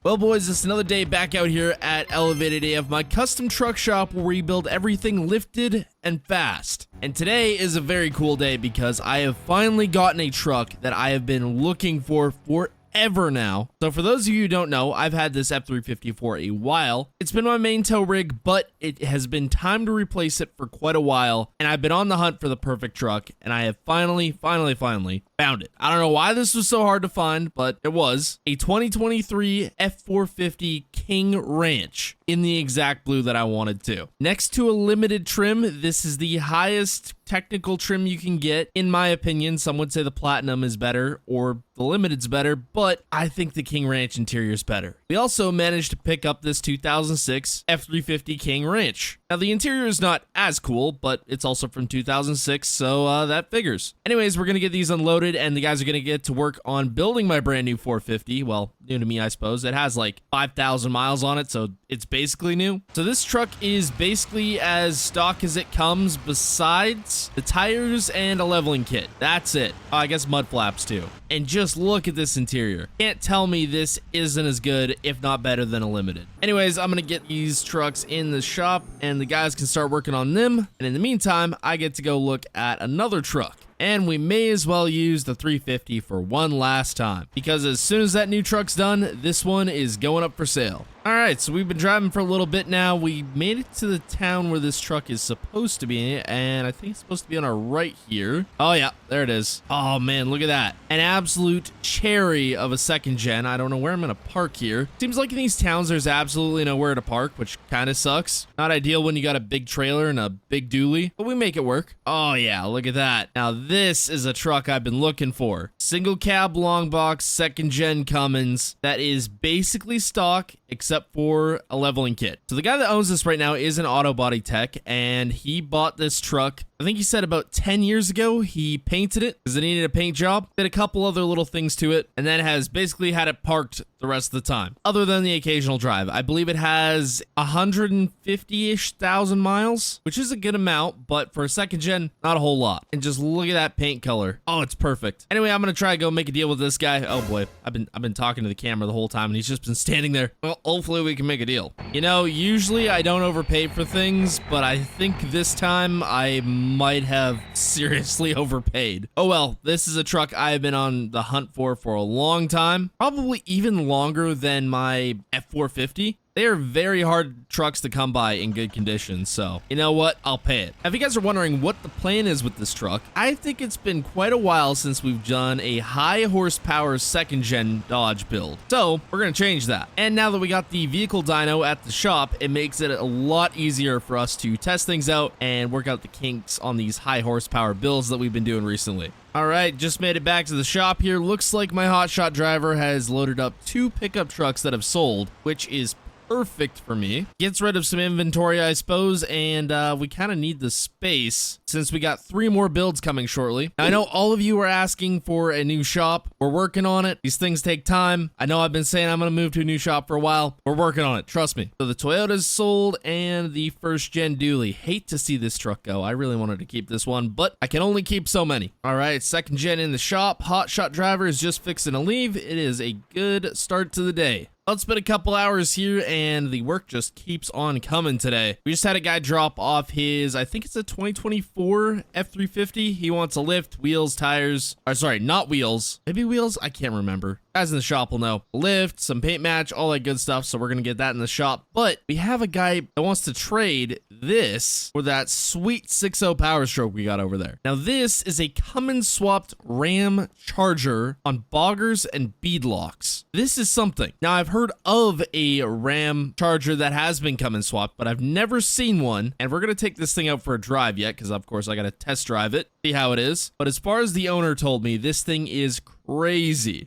Well, boys, it's another day back out here at Elevated AF, my custom truck shop where we build everything lifted and fast. And today is a very cool day because I have finally gotten a truck that I have been looking for forever now. So for those of you who don't know, I've had this F350 for a while. It's been my main tow rig, but it has been time to replace it for quite a while, and I've been on the hunt for the perfect truck, and I have finally found it. I don't know why this was so hard to find, but it was a 2023 F450 King Ranch in the exact blue that I wanted to. Next to a limited trim, this is the highest technical trim you can get. In my opinion, some would say the Platinum is better or the Limited's better, but I think the King Ranch interior is better. We also managed to pick up this 2006 F350 King Ranch. Now, the interior is not as cool, but it's also from 2006, so that figures. Anyways, we're going to get these unloaded, and the guys are going to get to work on building my brand new 450. Well, new to me, I suppose. It has like 5,000 miles on it, so it's basically new. So this truck is basically as stock as it comes, besides the tires and a leveling kit. That's it. Oh, I guess mud flaps too. And just look at this interior. Can't tell me this isn't as good, if not better, than a Limited. Anyways, I'm gonna get these trucks in the shop and the guys can start working on them. And in the meantime, I get to go look at another truck. And we may as well use the 350 for one last time, because as soon as that new truck's done, this one is going up for sale. All right, so we've been driving for a little bit now. We made it to the town where this truck is supposed to be, and I think it's supposed to be on our right here. Oh yeah, there it is. Oh man, look at that. An absolute cherry of a second gen. I don't know where I'm gonna park here. Seems like in these towns, there's absolutely nowhere to park, which kind of sucks. Not ideal when you got a big trailer and a big dually, but we make it work. Oh yeah, look at that. Now this is a truck I've been looking for. Single cab long box, second gen Cummins. That is basically stock, except for a leveling kit. So the guy that owns this right now is an auto body tech, and he bought this truck, I think he said about 10 years ago. He painted it because it needed a paint job, did a couple other little things to it, and then has basically had it parked the rest of the time, other than the occasional drive. I believe it has 150-ish thousand miles, which is a good amount, but for a second gen, not a whole lot. And just look at that paint color. Oh, it's perfect. Anyway, I'm gonna try to go make a deal with this guy. Oh boy, I've been talking to the camera the whole time, and he's just been standing there. Well, hopefully we can make a deal. You know, usually I don't overpay for things, but I think this time I might have seriously overpaid. Oh well, this is a truck I've been on the hunt for a long time, probably even longer than my F450. They are very hard trucks to come by in good condition, so you know what? I'll pay it. Now, if you guys are wondering what the plan is with this truck, I think it's been quite a while since we've done a high horsepower second gen Dodge build. So we're gonna change that. And now that we got the vehicle dyno at the shop, it makes it a lot easier for us to test things out and work out the kinks on these high horsepower builds that we've been doing recently. All right, just made it back to the shop here. Looks like my hotshot driver has loaded up 2 pickup trucks that have sold, which is perfect for me. Gets rid of some inventory, I suppose, and we kind of need the space since we got 3 more builds coming shortly. Now, I know all of you are asking for a new shop. We're working on it. These things take time. I know I've been saying I'm going to move to a new shop for a while. We're working on it. Trust me. So the Toyota's sold and the first gen dually. Hate to see this truck go. I really wanted to keep this one, but I can only keep so many. All right, second gen in the shop. Hotshot driver is just fixing to leave. It is a good start to the day. It's been a couple hours here and the work just keeps on coming today. We just had a guy drop off his, I think it's a 2024 F350. He wants a lift, wheels, tires, or sorry, not wheels, maybe wheels, I can't remember. Guys in the shop will know. Lift, some paint match, all that good stuff, so we're gonna get that in the shop. But we have a guy that wants to trade this for that sweet 6.0 Power Stroke we got over there. Now this is a Cummins swapped Ram Charger on boggers and beadlocks. This is something. Now I've heard of a Ram Charger that has been Cummins swapped, but I've never seen one, and we're gonna take this thing out for a drive yet, because of course I gotta test drive it, see how it is. But as far as the owner told me, this thing is crazy.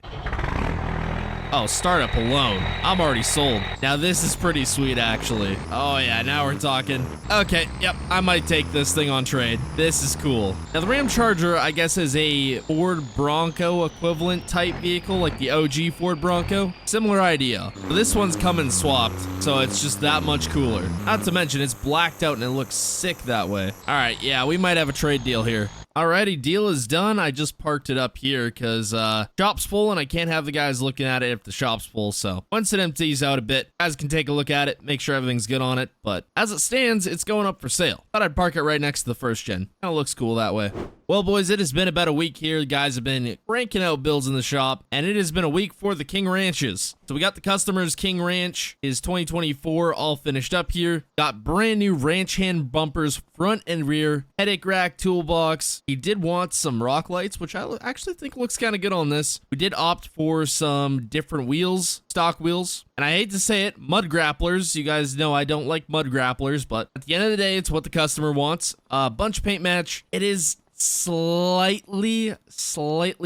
Oh, startup alone. I'm already sold. Now this is pretty sweet, actually. Oh yeah, now we're talking. Okay, yep, I might take this thing on trade. This is cool. Now the Ram Charger, I guess, is a Ford Bronco equivalent type vehicle, like the OG Ford Bronco. Similar idea. But this one's Cummins swapped, so it's just that much cooler. Not to mention, it's blacked out and it looks sick that way. All right, yeah, we might have a trade deal here. Alrighty, deal is done. I just parked it up here because shop's full and I can't have the guys looking at it if the shop's full. So once it empties out a bit, guys can take a look at it, make sure everything's good on it. But as it stands, it's going up for sale. Thought I'd park it right next to the first gen. Kind of looks cool that way. Well, boys, it has been about a week here. The guys have been cranking out builds in the shop, and it has been a week for the King Ranches. So we got the customers' King Ranch is 2024 all finished up here. Got brand new ranch hand bumpers, front and rear, headache rack, toolbox. He did want some rock lights, which I actually think looks kind of good on this. We did opt for some different wheels, stock wheels. And I hate to say it, mud grapplers. You guys know I don't like mud grapplers, but at the end of the day, it's what the customer wants. Bunch paint match. It is slightly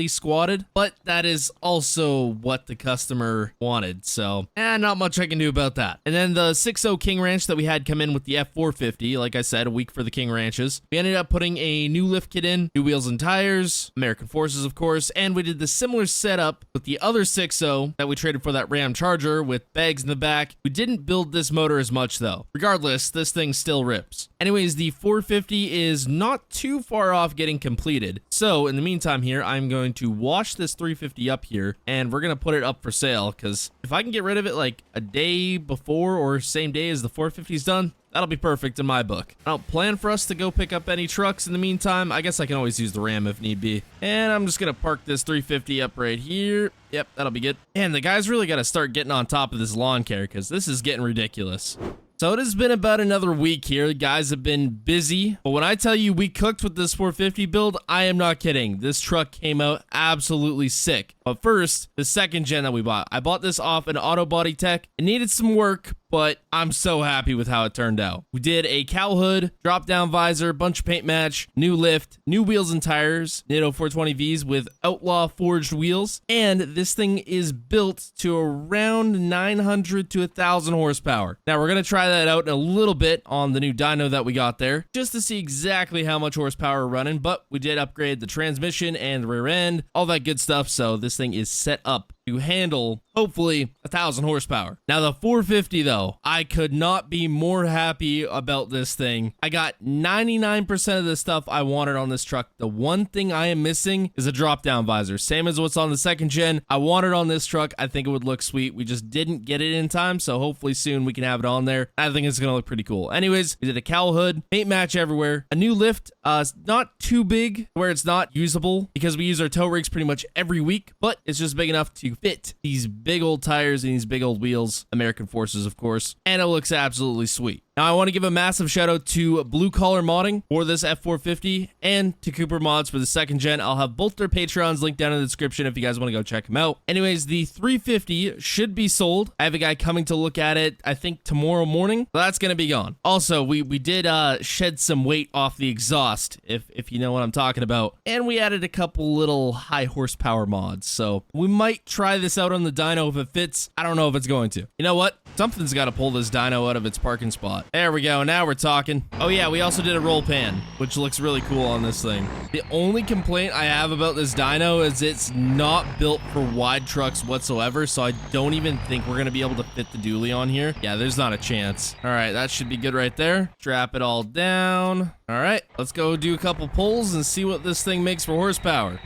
squatted, but that is also what the customer wanted, so not much I can do about that. And then the 6.0 King Ranch that we had come in with the F450, like I said, a week for the King Ranches. We ended up putting a new lift kit in, new wheels and tires, American Forces of course, and we did the similar setup with the other 6.0 that we traded for that Ram Charger with bags in the back. We didn't build this motor as much though. Regardless, this thing still rips. Anyways, the 450 is not too far off getting completed. So in the meantime here, I'm going to wash this 350 up here and we're going to put it up for sale because if I can get rid of it like a day before or same day as the 450 is done, that'll be perfect in my book. I don't plan for us to go pick up any trucks in the meantime. I guess I can always use the Ram if need be. And I'm just going to park this 350 up right here. Yep, that'll be good. And the guys really got to start getting on top of this lawn care because this is getting ridiculous. So it has been about another week here. The guys have been busy. But when I tell you we cooked with this 450 build, I am not kidding. This truck came out absolutely sick. But first, the second gen that we bought. I bought this off an Auto Body Tech. It needed some work, but I'm so happy with how it turned out. We did a cowl hood, drop down visor, bunch of paint match, new lift, new wheels and tires, Dyno 420Vs with Outlaw forged wheels, and this thing is built to around 900 to 1,000 horsepower. Now we're gonna try that out in a little bit on the new dyno that we got there, just to see exactly how much horsepower we're running, but we did upgrade the transmission and the rear end, all that good stuff, so this thing is set up to handle, hopefully, 1,000 horsepower. Now, the 450, though, I could not be more happy about this thing. I got 99% of the stuff I wanted on this truck. The one thing I am missing is a drop-down visor. Same as what's on the second gen. I want it on this truck. I think it would look sweet. We just didn't get it in time, so hopefully soon we can have it on there. I think it's going to look pretty cool. Anyways, we did a cowl hood, paint match everywhere, a new lift, not too big where it's not usable because we use our tow rigs pretty much every week, but it's just big enough to fit these big old tires and these big old wheels, American Forces of course, and it looks absolutely sweet. Now I want to give a massive shout out to Blue Collar Modding for this F450 and to Cooper Mods for the second gen. I'll have both their Patreons linked down in the description if you guys want to go check them out. Anyways, the 350 should be sold. I have a guy coming to look at it, I think tomorrow morning, so that's going to be gone. Also, we did shed some weight off the exhaust, if you know what I'm talking about, and we added a couple little high horsepower mods, so we might try this out on the dyno if it fits. I don't know if it's going to. You know what? Something's got to pull this dyno out of its parking spot. There we go. Now we're talking. Oh yeah, we also did a roll pan, which looks really cool on this thing. The only complaint I have about this dyno is it's not built for wide trucks whatsoever, so I don't even think we're going to be able to fit the dually on here. Yeah, there's not a chance. All right, that should be good right there. Strap it all down. All right, let's go do a couple pulls and see what this thing makes for horsepower.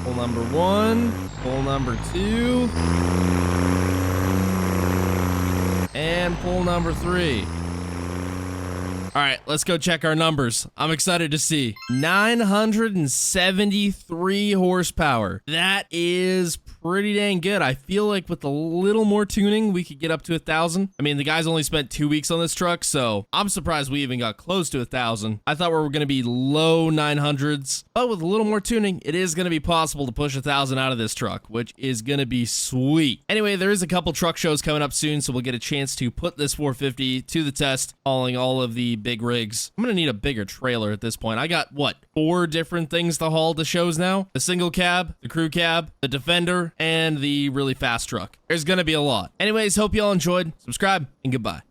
Pull number 1, pull number 2. And pull number 3. All right, let's go check our numbers. I'm excited to see. 973 horsepower. That is pretty dang good. I feel like with a little more tuning, we could get up to 1,000. I mean, the guys only spent 2 weeks on this truck, so I'm surprised we even got close to 1,000. I thought we were going to be low 900s, but with a little more tuning, it is going to be possible to push 1,000 out of this truck, which is going to be sweet. Anyway, there is a couple truck shows coming up soon, so we'll get a chance to put this 450 to the test, hauling all of the big rigs. I'm going to need a bigger trailer at this point. I got, what, 4 different things to haul to shows now? The single cab, the crew cab, the Defender, and the really fast truck. There's going to be a lot. Anyways, hope y'all enjoyed. Subscribe, and goodbye.